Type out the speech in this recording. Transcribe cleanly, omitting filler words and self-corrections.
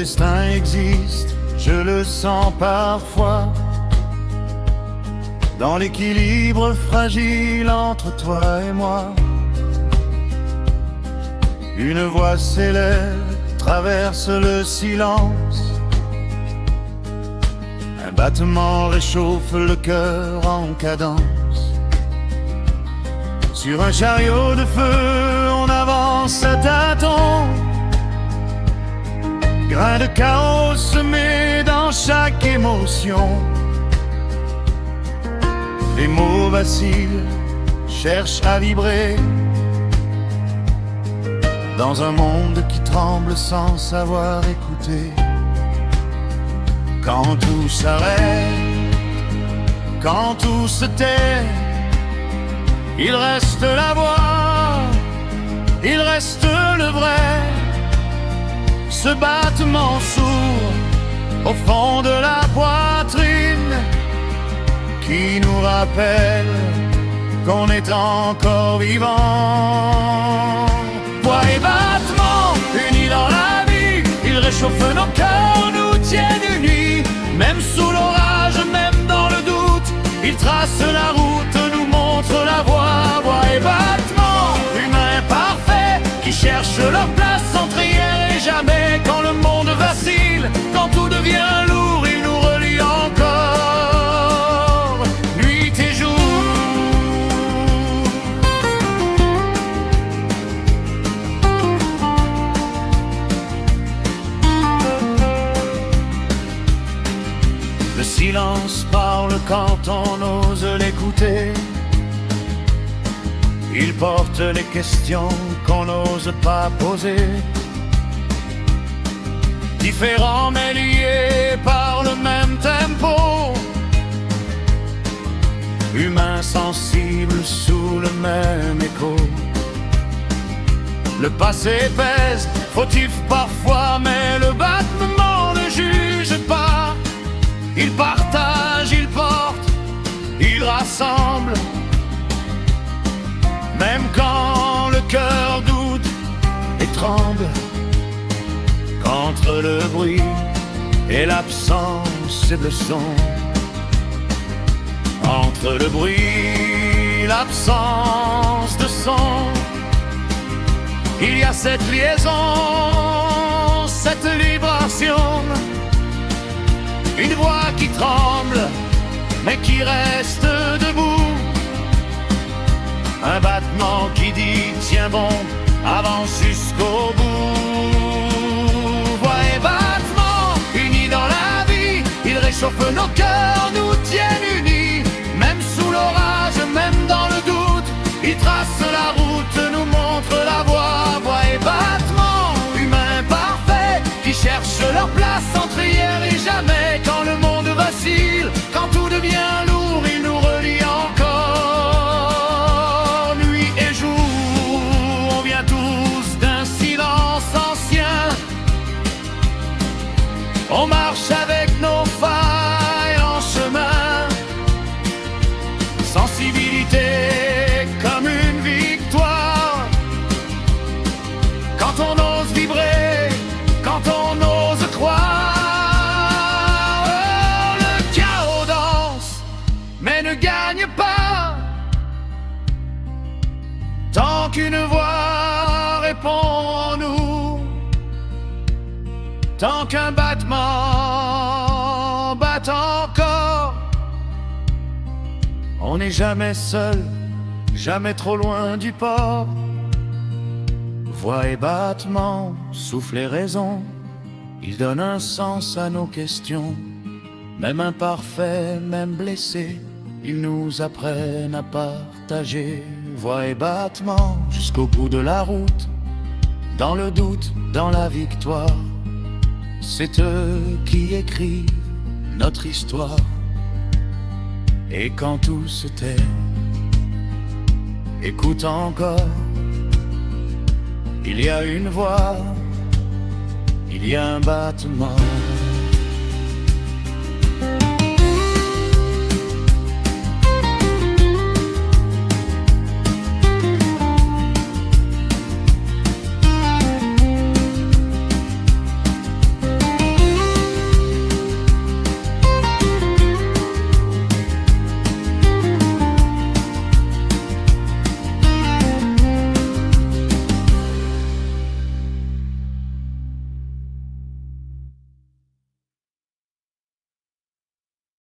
destin existe, je le sens parfois, dans l'équilibre fragile entre toi et moi. Une voix s'élève, traverse le silence. Un battement réchauffe le cœur en cadence. Sur un chariot de feu, on avance à tâtons. Grain de chaos semé dans chaque émotion. Les mots vacillent, cherchent à vibrer dans un monde qui tremble sans savoir écouter. Quand tout s'arrête, quand tout se tait, il reste la voix, il reste le vrai. Ce battement sourd au fond de la poitrine qui nous rappelle qu'on est encore vivant. Voix et battements unis dans la vie, ils réchauffent nos cœurs, nous tiennent unis. Même sous l'orage, même dans le doute, ils tracent la route, nous montrent la voie. Voix et battements humains parfaits qui cherchent leur place entre hier et jamais. Quand le monde vacille, quand tout devient lourd, ils nous relient encore, nuit et jour. Le silence parle quand on ose l'écouter. Il porte les questions qu'on n'ose pas poser. Différents mais liés par le même tempo. Humains sensibles sous le même écho. Le passé pèse, fautif parfois, mais le battement ne juge pas. Il partage, il porte, il rassemble. Même quand le cœur doute et tremble, qu'entre le bruit et l'absence et le son, entre le bruit, l'absence de son, il y a cette liaison, cette vibration. Une voix qui tremble, mais qui reste debout. Un battement qui dit tiens bon, avance jusqu'au bout. Voix et battement unis dans la vie, ils réchauffent nos cœurs, nous tiennent unis. Même sous l'orage, même dans le doute, ils tracent la route, nous montrent la voie. Voix et battement humains parfaits qui cherchent leur place entre hier et jamais. Quand le monde vacille, quand tout devient lourd, ils nous relient encore, nuit et jour. On vient tous d'un silence ancien. On marche avec nos failles en chemin. Sensibilité comme une victoire. Quand on ose vibrer, quand on ose croire. Le chaos danse, mais ne gagne pas. Tant qu'une voix répond en nous, tant qu'un battement bat encore. On n'est jamais seul, jamais trop loin du port. Voix et battements, souffle et raison, ils donnent un sens à nos questions. Même imparfaits, même blessés, ils nous apprennent à partager. Voix et battements jusqu'au bout de la route, dans le doute, dans la victoire. C'est eux qui écrivent notre histoire. Et quand tout se tait, écoute encore. Il y a une voix, il y a un battement.